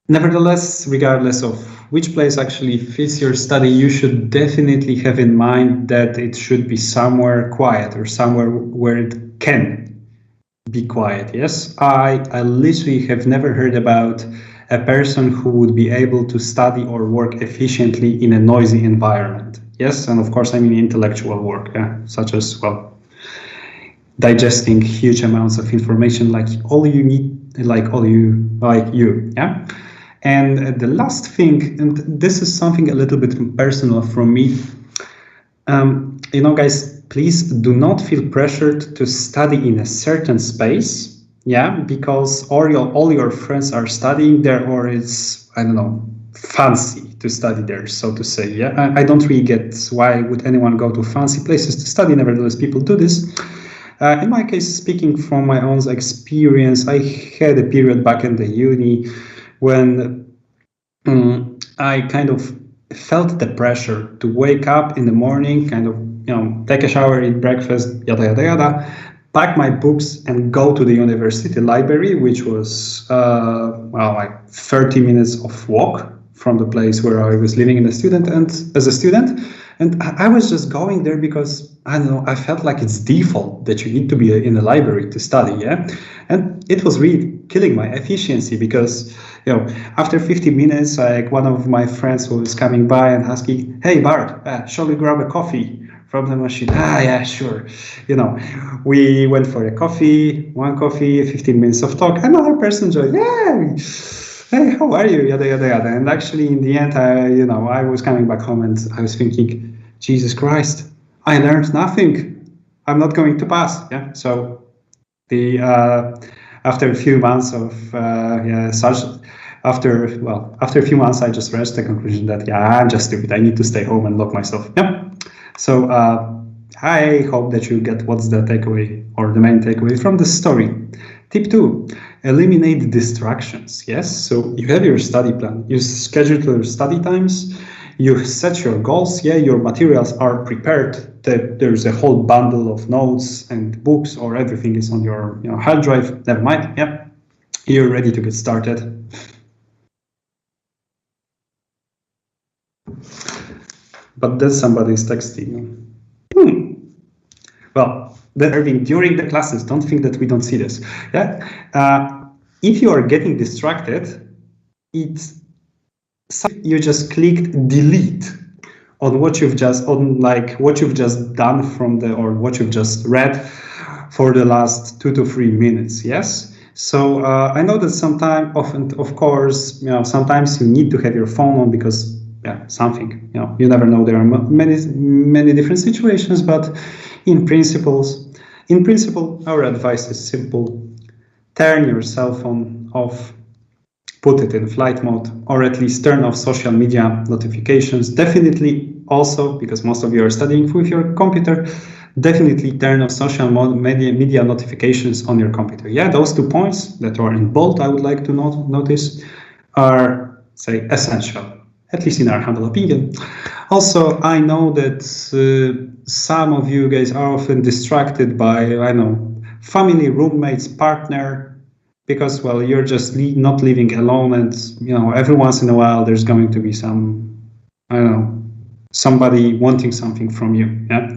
Nevertheless, regardless of which place actually fits your study, you should definitely have in mind that it should be somewhere quiet or somewhere where it can be quiet. Yes, I literally have never heard about a person who would be able to study or work efficiently in a noisy environment. Yes, and of course I mean intellectual work, such as, well, digesting huge amounts of information like you. Yeah. And the last thing, and this is something a little bit personal from me, guys, please do not feel pressured to study in a certain space, because all your friends are studying there, or it's, I don't know, fancy to study there, so to say. Yeah, I don't really get why would anyone go to fancy places to study. Nevertheless, people do this. In my case, speaking from my own experience, I had a period back in the uni when I kind of felt the pressure to wake up in the morning, kind of, take a shower, eat breakfast, yada, yada, yada, pack my books and go to the university library, which was, 30 minutes of walk from the place where I was living as a student. And I was just going there because, I don't know, I felt like it's default that you need to be in a library to study, yeah? And it was really killing my efficiency because, after 50 minutes, one of my friends was coming by and asking, hey, Bart, shall we grab a coffee from the machine? Yeah, sure. We went for one coffee, 15 minutes of talk. Another person joined, hey, how are you? Yada, yada, yada. And actually, in the end, I was coming back home and I was thinking, Jesus Christ, I learned nothing. I'm not going to pass. Yeah. So after a few months of after a few months, I just reached the conclusion that I'm just stupid. I need to stay home and lock myself. Yeah. So I hope that you get what's the takeaway or the main takeaway from the story. Tip 2, eliminate distractions. Yes, so you have your study plan, you schedule your study times, you set your goals, your materials are prepared, there's a whole bundle of notes and books, or everything is on your hard drive, never mind, you're ready to get started. But then somebody is texting. well, during the classes. Don't think that we don't see this. Yeah. If you are getting distracted, you just clicked delete on what you've just done or what you've just read for the last 2 to 3 minutes. Yes. So I know that sometimes you need to have your phone on because something, you never know. There are many different situations, but in principle, our advice is simple: turn your cell phone off, put it in flight mode, or at least turn off social media notifications. Definitely also, because most of you are studying with your computer, definitely turn off social media notifications on your computer. Yeah, those 2 points that are in bold, I would like to notice, are, say, essential, at least in our humble opinion. Also, I know that some of you guys are often distracted by, family, roommates, partner, because, well, you're just not living alone, and, every once in a while there's going to be somebody wanting something from you. Yeah.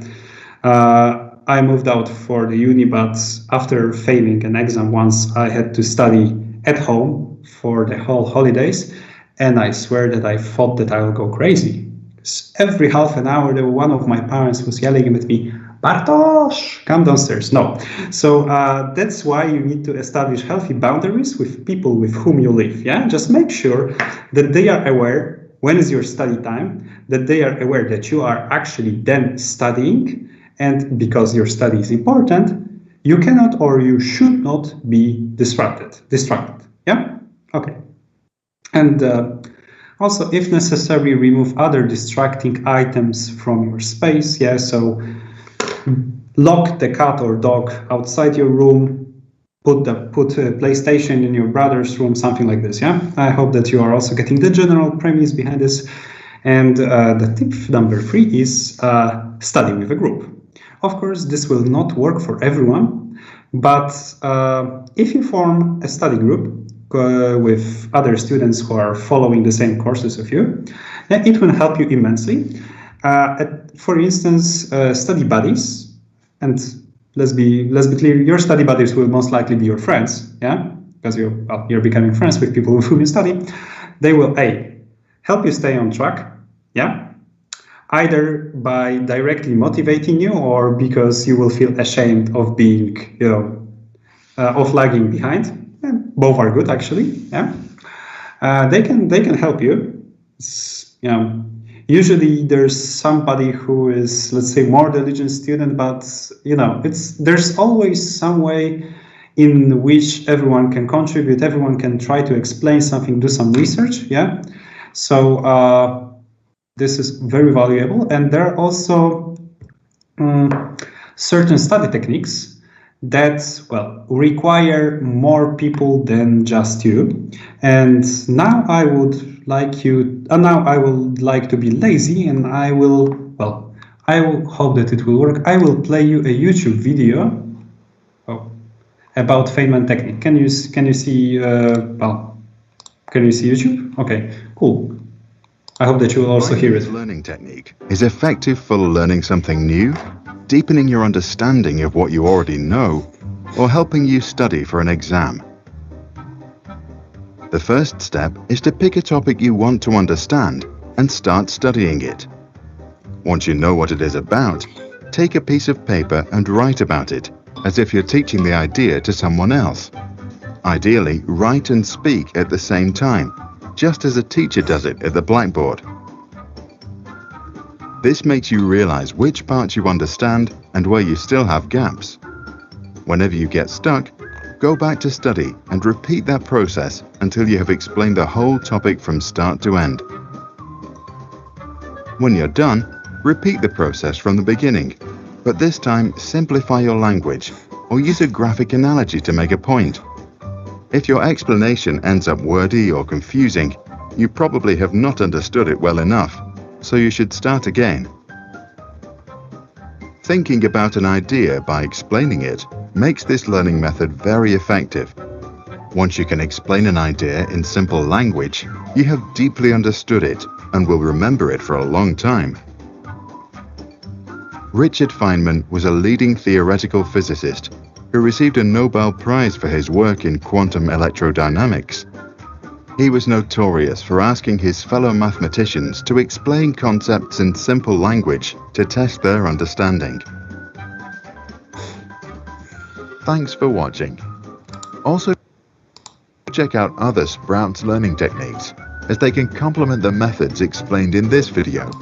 I moved out for the uni, but after failing an exam once, I had to study at home for the whole holidays, and I swear that I thought that I will go crazy. Every half an hour, one of my parents was yelling at me, "Bartosz, come downstairs." No. So that's why you need to establish healthy boundaries with people with whom you live. Yeah, just make sure that they are aware when is your study time, that they are aware that you are actually then studying, and because your study is important, you cannot or you should not be distracted. Yeah. Okay. And also, if necessary, remove other distracting items from your space. Yeah. So lock the cat or dog outside your room, put a PlayStation in your brother's room, something like this. Yeah, I hope that you are also getting the general premise behind this. And the tip number 3 is study with a group. Of course, this will not work for everyone, but if you form a study group with other students who are following the same courses of you, it will help you immensely. For instance, study buddies, and let's be clear, your study buddies will most likely be your friends, yeah, because you're becoming friends with people with whom you study. They will help you stay on track, yeah, either by directly motivating you or because you will feel ashamed of being, of lagging behind. Both are good, actually. Yeah, they can help you. Usually there's somebody who is, let's say, more diligent student, but there's always some way in which everyone can contribute. Everyone can try to explain something, do some research. Yeah, so this is very valuable, and there are also certain study techniques that, well, require more people than just you. And now I would like to be lazy, and I will hope that it will work. I will play you a YouTube video about Feynman technique. Can you see YouTube? Okay, cool. I hope that you will also hear it. Learning technique is effective for learning something new, deepening your understanding of what you already know, or helping you study for an exam. The first step is to pick a topic you want to understand and start studying it. Once you know what it is about, take a piece of paper and write about it, as if you're teaching the idea to someone else. Ideally, write and speak at the same time, just as a teacher does it at the blackboard. This makes you realize which parts you understand and where you still have gaps. Whenever you get stuck, go back to study and repeat that process until you have explained the whole topic from start to end. When you're done, repeat the process from the beginning, but this time simplify your language or use a graphic analogy to make a point. If your explanation ends up wordy or confusing, you probably have not understood it well enough, so you should start again. Thinking about an idea by explaining it makes this learning method very effective. Once you can explain an idea in simple language, you have deeply understood it and will remember it for a long time. Richard Feynman was a leading theoretical physicist who received a Nobel Prize for his work in quantum electrodynamics. He was notorious for asking his fellow mathematicians to explain concepts in simple language to test their understanding. Thanks for watching. Also, check out other Sprouts learning techniques, as they can complement the methods explained in this video.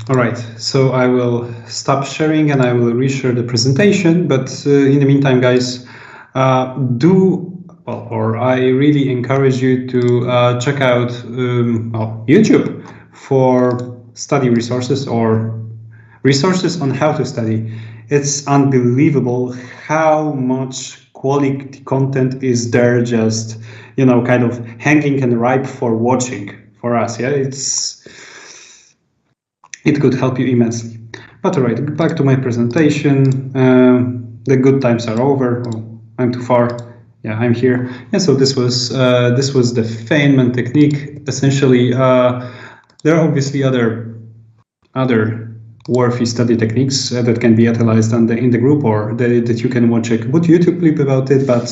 All right, so I will stop sharing and I will reshare the presentation, but in the meantime, guys, I really encourage you to check out YouTube for study resources or resources on how to study. It's unbelievable how much quality content is there, just, you know, kind of hanging and ripe for watching for us. Yeah, it could help you immensely. But all right, back to my presentation. The good times are over. Oh, I'm too far. Yeah, I'm here. Yeah, so this was the Feynman technique. Essentially, there are obviously other worthy study techniques that can be utilized in the group, or that you can watch a good YouTube clip about it. But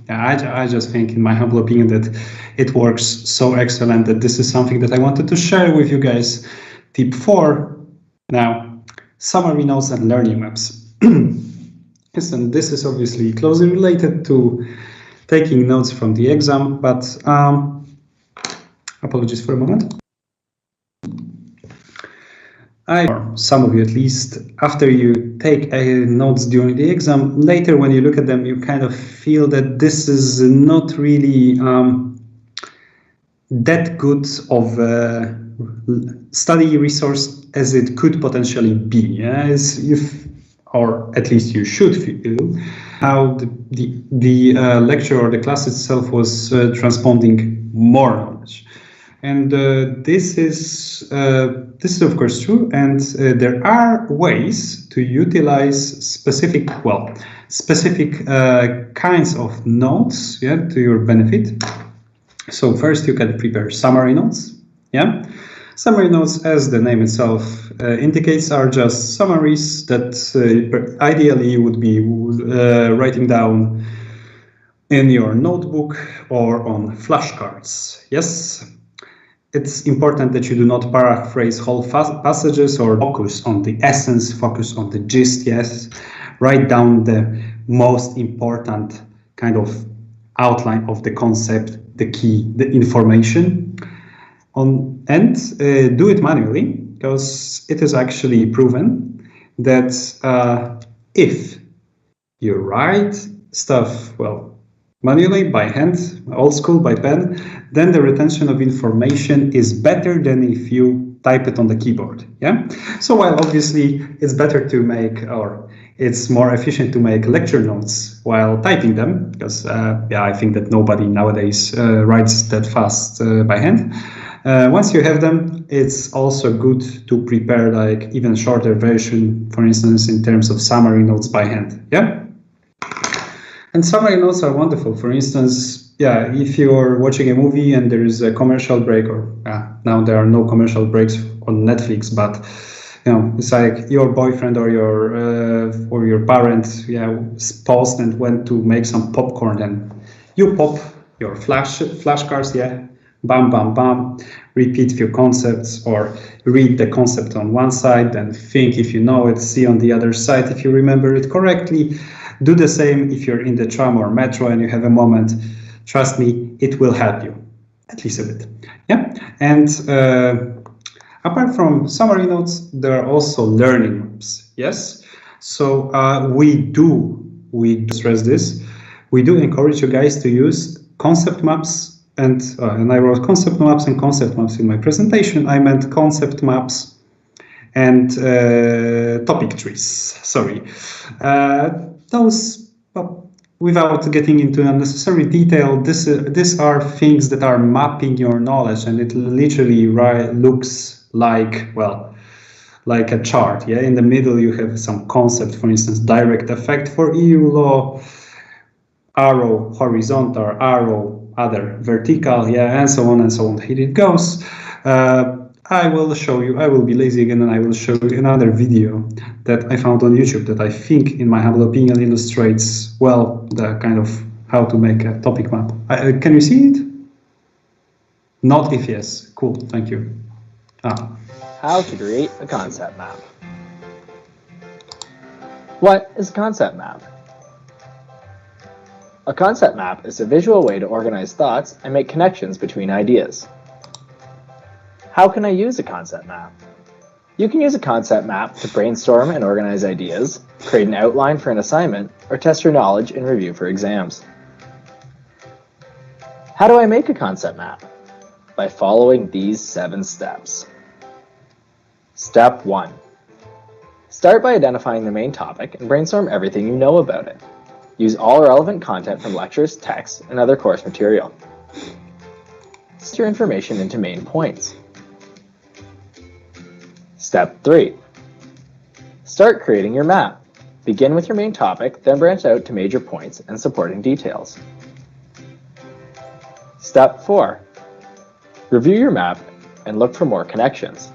yeah, I just think, in my humble opinion, that it works so excellent that this is something that I wanted to share with you guys. Tip 4 now: summary notes and learning maps. Yes, and this is obviously closely related to taking notes from the exam, but apologies for a moment. Or some of you at least, after you take notes during the exam, later when you look at them, you kind of feel that this is not really that good of a study resource as it could potentially be. Yeah? Or at least you should feel how the lecture or the class itself was transponding more knowledge. And this is of course true, and there are ways to utilize specific kinds of notes, yeah, to your benefit. So first you can prepare summary notes. Yeah, summary notes, as the name itself indicates, are just summaries that ideally you would be writing down in your notebook or on flashcards. Yes. It's important that you do not paraphrase whole passages or focus on the essence, focus on the gist. Yes, write down the most important kind of outline of the concept, the key, the information, and do it manually, because it is actually proven that if you write stuff, manually, by hand, old school, by pen, then the retention of information is better than if you type it on the keyboard. Yeah. So while obviously it's better to make, or it's more efficient to make lecture notes while typing them, because I think that nobody nowadays writes that fast by hand. Once you have them, it's also good to prepare like even shorter version, for instance, in terms of summary notes by hand. Yeah. And summary notes are wonderful. For instance, if you're watching a movie and there is a commercial break, or now there are no commercial breaks on Netflix, but it's like your boyfriend or your parent paused and went to make some popcorn, and you pop your flashcards, bam, bam, bam, repeat few concepts, or read the concept on one side, then think if you know it, see on the other side if you remember it correctly. Do the same if you're in the tram or metro and you have a moment. Trust me, it will help you, at least a bit. Yeah, and apart from summary notes, there are also learning maps. Yes, so we do stress this. We do encourage you guys to use concept maps, and I wrote concept maps in my presentation. I meant concept maps and topic trees. Sorry. Those, without getting into unnecessary detail, these are things that are mapping your knowledge, and it literally looks like a chart. Yeah, in the middle you have some concept, for instance, direct effect for EU law, arrow horizontal, arrow other vertical, and so on and so on. Here it goes. I will show you, I will be lazy again, and I will show you another video that I found on YouTube that I think, in my humble opinion, illustrates well the kind of how to make a topic map. Can you see it? Not if yes. Cool, thank you. How to create a concept map. What is a concept map? A concept map is a visual way to organize thoughts and make connections between ideas. How can I use a concept map? You can use a concept map to brainstorm and organize ideas, create an outline for an assignment, or test your knowledge in review for exams. How do I make a concept map? By following these 7 steps. Step 1. Start by identifying the main topic and brainstorm everything you know about it. Use all relevant content from lectures, texts, and other course material. Set your information into main points. Step 3. Start creating your map. Begin with your main topic, then branch out to major points and supporting details. Step 4. Review your map and look for more connections.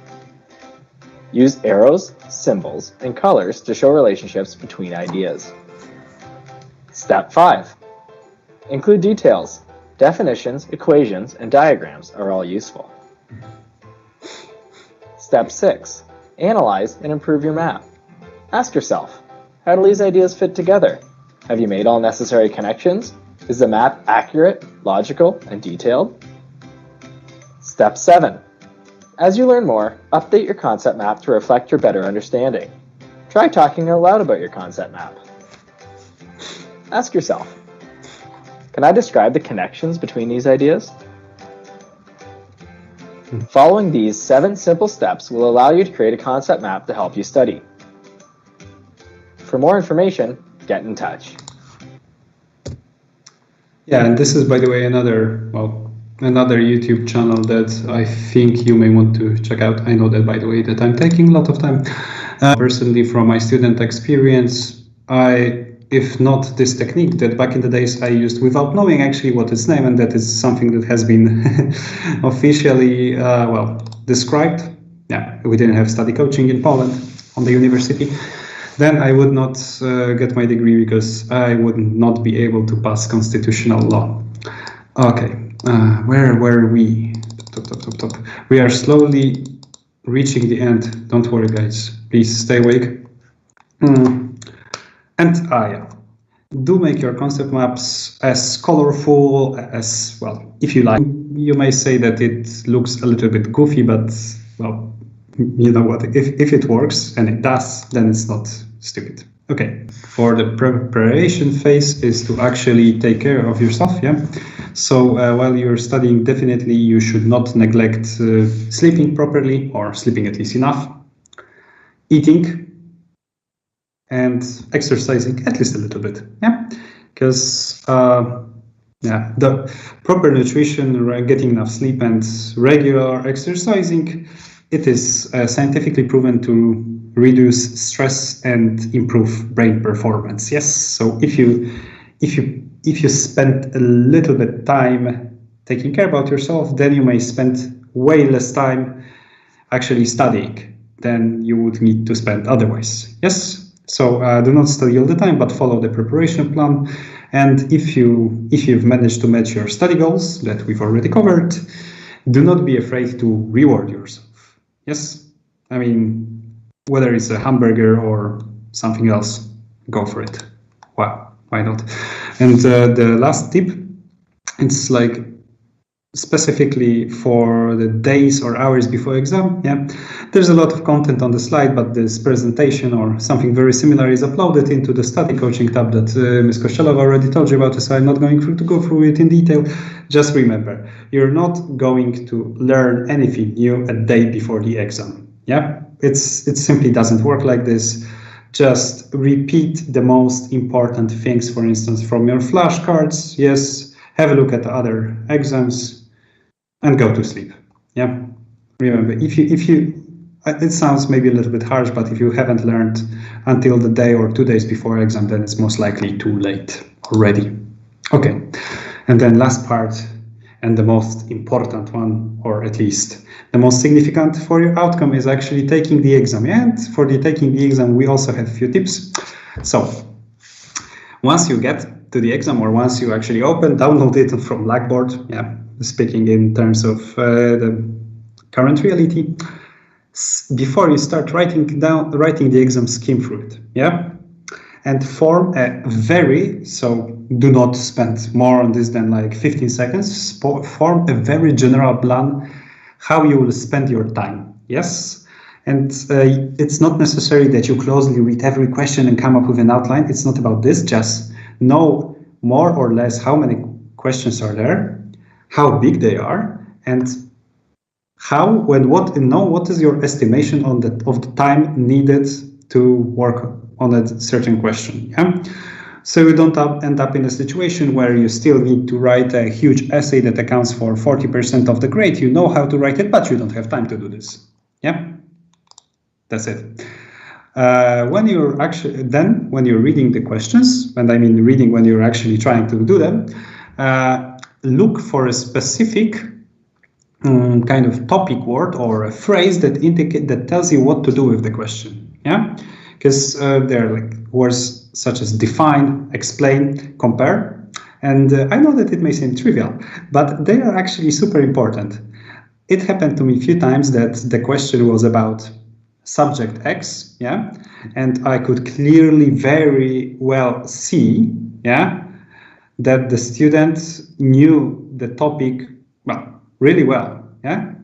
Use arrows, symbols, and colors to show relationships between ideas. Step 5. Include details. Definitions, equations, and diagrams are all useful. Step 6. Analyze and improve your map. Ask yourself, how do these ideas fit together? Have you made all necessary connections? Is the map accurate, logical, and detailed? Step 7. As you learn more, update your concept map to reflect your better understanding. Try talking out loud about your concept map. Ask yourself, can I describe the connections between these ideas? Following these 7 simple steps will allow you to create a concept map to help you study. For more information, get in touch. Yeah, and this is, by the way, another YouTube channel that I think you may want to check out. I know that, by the way, that I'm taking a lot of time. Personally, from my student experience, if not this technique that back in the days I used without knowing actually what its name, and that is something that has been officially described. Yeah, we didn't have study coaching in Poland on the university. Then I would not get my degree because I would not be able to pass constitutional law. Okay, where were we? Top. We are slowly reaching the end. Don't worry, guys. Please stay awake. And yeah, do make your concept maps as colorful as, well, if you like. You may say that it looks a little bit goofy, but, well, you know what, if it works, and it does, then it's not stupid. Okay, for the preparation phase is to actually take care of yourself, yeah? So while you're studying, definitely you should not neglect sleeping properly, or sleeping at least enough, eating, and exercising at least a little bit, yeah? Because the proper nutrition, getting enough sleep, and regular exercising, it is scientifically proven to reduce stress and improve brain performance. Yes, so if you spend a little bit time taking care about yourself, then you may spend way less time actually studying than you would need to spend otherwise. Yes. So do not study all the time, but follow the preparation plan. And if you've managed to match your study goals that we've already covered, do not be afraid to reward yourself. Yes, I mean, whether it's a hamburger or something else, go for it. Wow, why not? And the last tip, it's like specifically for the days or hours before exam. Yeah, there's a lot of content on the slide, but this presentation or something very similar is uploaded into the study coaching tab that Ms. Kościelova already told you about, so I'm not going to go through it in detail. Just remember, you're not going to learn anything new a day before the exam. Yeah, it simply doesn't work like this. Just repeat the most important things, for instance, from your flashcards. Yes, have a look at the other exams, and go to sleep. Yeah, remember, if you, it sounds maybe a little bit harsh, but if you haven't learned until the day or 2 days before exam, then it's most likely too late already. Okay, and then last part, And the most important one, or at least the most significant for your outcome, is actually taking the exam. And for taking the exam, we also have a few tips. So once you get to the exam, or once you actually download it from Blackboard, speaking in terms of the current reality, before you start writing the exam, skim through it, and form a so do not spend more on this than like 15 seconds, form a very general plan how you will spend your time, yes? And it's not necessary that you closely read every question and come up with an outline. It's not about this, just know more or less how many questions are there, how big they are, and what is your estimation of the time needed to work on a certain question. So you don't end up in a situation where you still need to write a huge essay that accounts for 40% of the grade. You know how to write it, but you don't have time to do this. That's it. When you're reading the questions, and I mean reading when you're actually trying to do them, look for a specific kind of topic word or a phrase that tells you what to do with the question. Because there are like words such as define, explain, compare, and I know that it may seem trivial, but they are actually super important. It happened to me a few times that the question was about subject X, and I could clearly very well see, that the student knew the topic really well,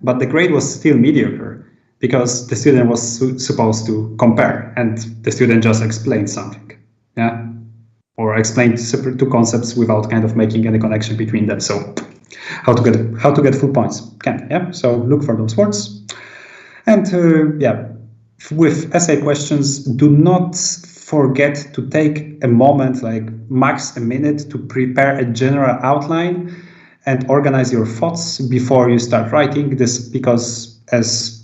but the grade was still mediocre because the student was supposed to compare, and the student just explained something, or explained two concepts without kind of making any connection between them. So how to get full points? So look for those words, and with essay questions, do not forget to take a moment, like max a minute, to prepare a general outline and organize your thoughts before you start writing this, because as